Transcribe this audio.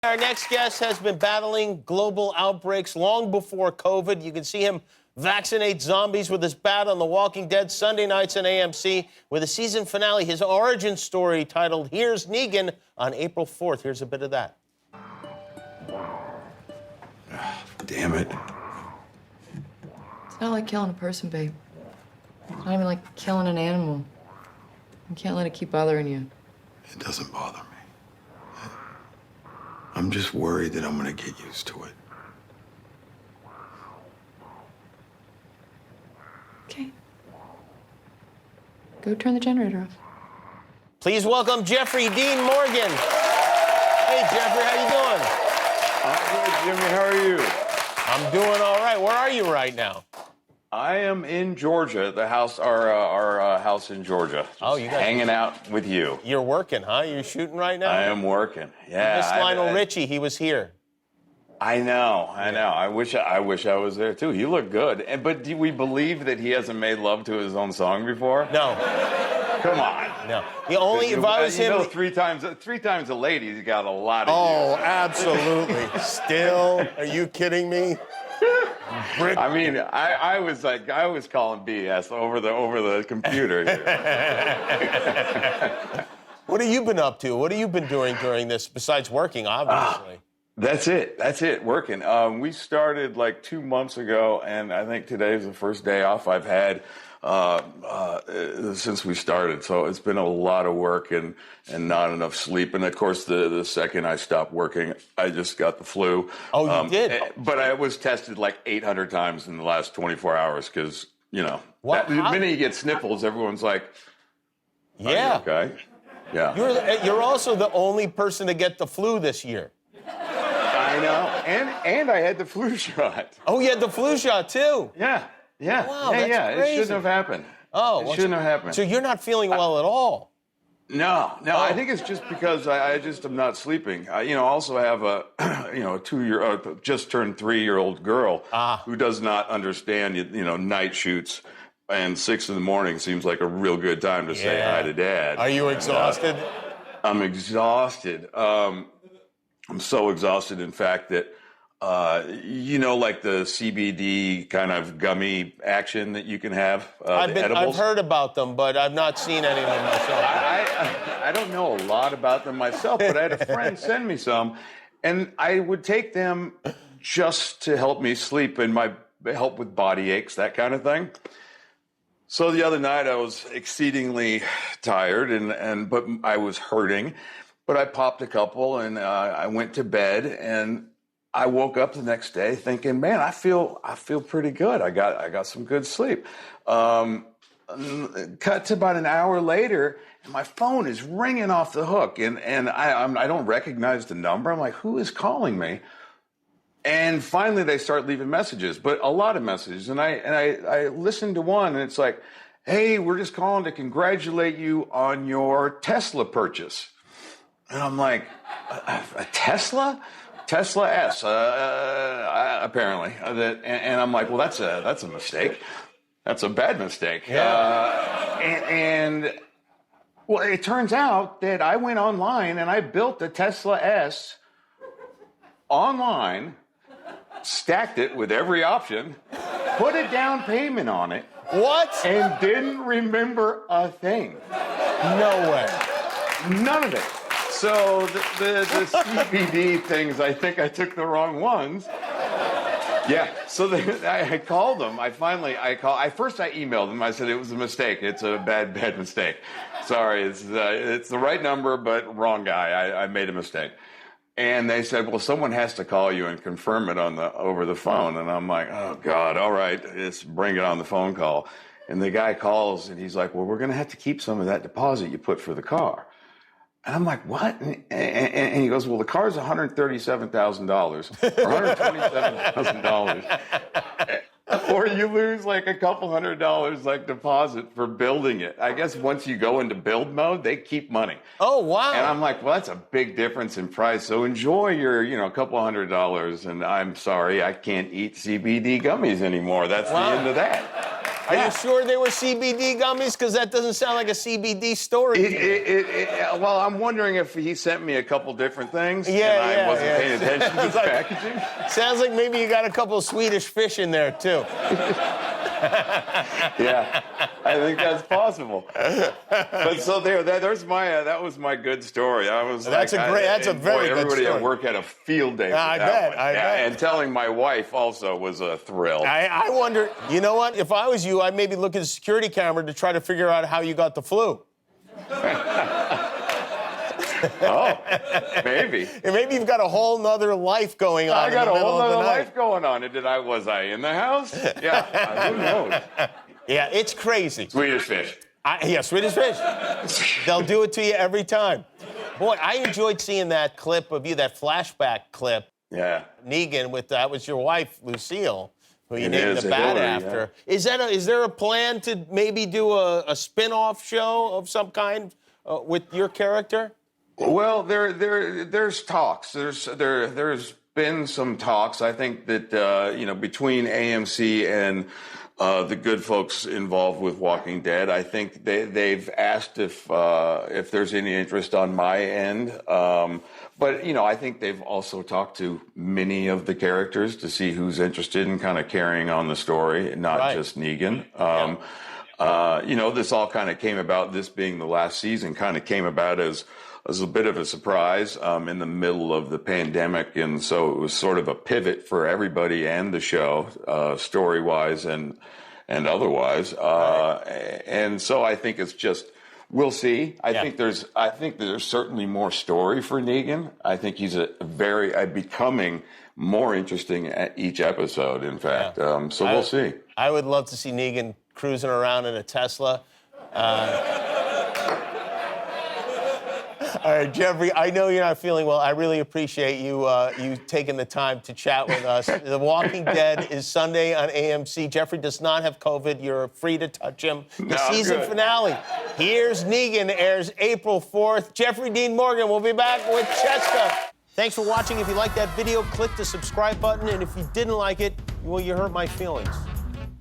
Our next guest has been battling global outbreaks long before COVID. You can see him vaccinate zombies with his bat on The Walking Dead Sunday nights on AMC with a season finale, his origin story titled Here's Negan on April 4th. Here's a bit of that. Damn it. It's not like killing a person, babe. It's not even like killing an animal. You can't let it keep bothering you. It doesn't bother me. I'm just worried that I'm gonna get used to it. Okay. Go turn the generator off. Please welcome Jeffrey Dean Morgan. Hey, Jeffrey, how you doing? I'm good, Jimmy. How are you? I'm doing all right. Where are you right now? I am in Georgia, the house, our house in Georgia. Oh, you guys hanging out with you. You're working, huh? You're shooting right now? I am working. Yeah. Miss Lionel Richie, he was here. I know. I wish I was there too. He looked good. But do we believe that he hasn't made love to his own song before? No. Come on. No. The only if I was him. You know, three times a lady, he's got a lot of. Oh, years. Absolutely. Still? Are you kidding me? I mean, I was calling BS over the computer here. What have you been up to? What have you been doing during this besides working, obviously? That's it, working. We started like 2 months ago, and I think today is the first day off I've had since we started. So it's been a lot of work and not enough sleep. And of course, the second I stopped working, I just got the flu. Oh, you did? But I was tested like 800 times in the last 24 hours because, you know, the minute you get sniffles, everyone's like, yeah. Okay. Yeah. You're also the only person to get the flu this year. I know. And I had the flu shot. Oh, you had the flu shot, too? Yeah. Wow, that's crazy. It shouldn't have happened. Oh. It shouldn't have happened. So you're not feeling well at all? No. I think it's just because I just am not sleeping. I also have a 2-year, just turned 3-year-old girl who does not understand, night shoots. And 6 a.m. seems like a real good time to say hi to Dad. Are you exhausted? I'm exhausted. I'm so exhausted, in fact, that, like the CBD kind of gummy action that you can have, I've heard about them, but I've not seen any of them myself. I don't know a lot about them myself, but I had a friend send me some, and I would take them just to help me sleep and help with body aches, that kind of thing. So the other night I was exceedingly tired, but I was hurting. But I popped a couple, and I went to bed, and I woke up the next day thinking, man, I feel pretty good. I got some good sleep. Cut to about an hour later, and my phone is ringing off the hook, and I don't recognize the number. I'm like, who is calling me? And finally, they start leaving messages, but a lot of messages. And I listened to one, and it's like, hey, we're just calling to congratulate you on your Tesla purchase. And I'm like, a Tesla? Tesla S, apparently. And I'm like, well, that's a mistake. That's a bad mistake. Yeah. Well, it turns out that I went online and I built the Tesla S online, stacked it with every option, put a down payment on it. What? And didn't remember a thing. No way. None of it. So the CBD things, I think I took the wrong ones. Yeah. So I called them. First I emailed them. I said it was a mistake. It's a bad mistake. Sorry, it's the right number, but wrong guy. I made a mistake. And they said, well, someone has to call you and confirm it over the phone. And I'm like, oh God, all right, let's bring it on the phone call. And the guy calls and he's like, well, we're going to have to keep some of that deposit you put for the car. And I'm like, what? And he goes, well, the car's $137,000 or $127,000. Or you lose like a couple $100 like deposit for building it. I guess once you go into build mode, they keep money. Oh, wow. And I'm like, well, that's a big difference in price. So enjoy your, couple $100. And I'm sorry, I can't eat CBD gummies anymore. That's the end of that. Are you sure they were CBD gummies? Because that doesn't sound like a CBD story. Well, I'm wondering if he sent me a couple different things and Yeah, I yeah, wasn't yeah. paying attention to the packaging. Sounds like maybe you got a couple of Swedish fish in there, too. Yeah, I think that's possible. But so there's my that was my good story. I was That's like, that's a very good everybody story. at work had a field day. I with that bet, one. I Yeah, bet. and telling my wife also was a thrill. I wonder, you know what? If I was you, I'd maybe look at the security camera to try to figure out how you got the flu. Oh, maybe. And maybe you've got a whole nother life going on. I got in a the middle whole of the other night. life going on. Was I in the house? Yeah, who knows? Yeah, it's crazy. Swedish fish. Yeah, Swedish fish. They'll do it to you every time. Boy, I enjoyed seeing that clip of you, that flashback clip. Yeah. Negan that was your wife, Lucille, who you It named is, the bat Hillary, after. Yeah. Is there a plan to maybe do a spin-off show of some kind with your character? Well, there's talks. There's been some talks. I think that between AMC and the good folks involved with Walking Dead, I think they've asked if there's any interest on my end. But I think they've also talked to many of the characters to see who's interested in kind of carrying on the story, not just Negan. This all kind of came about. This being the last season, kind of came about as a bit of a surprise in the middle of the pandemic, and so it was sort of a pivot for everybody and the show, story-wise and otherwise. And so I think it's just we'll see. I think there's certainly more story for Negan. I think he's becoming more interesting at each episode. In fact, so we'll see. I would love to see Negan cruising around in a Tesla. All right, Jeffrey, I know you're not feeling well. I really appreciate you taking the time to chat with us. The Walking Dead is Sunday on AMC. Jeffrey does not have COVID. You're free to touch him. The season finale, Here's Negan, airs April 4th. Jeffrey Dean Morgan will be back with Cheska. Thanks for watching. If you liked that video, click the subscribe button. And if you didn't like it, well, you hurt my feelings.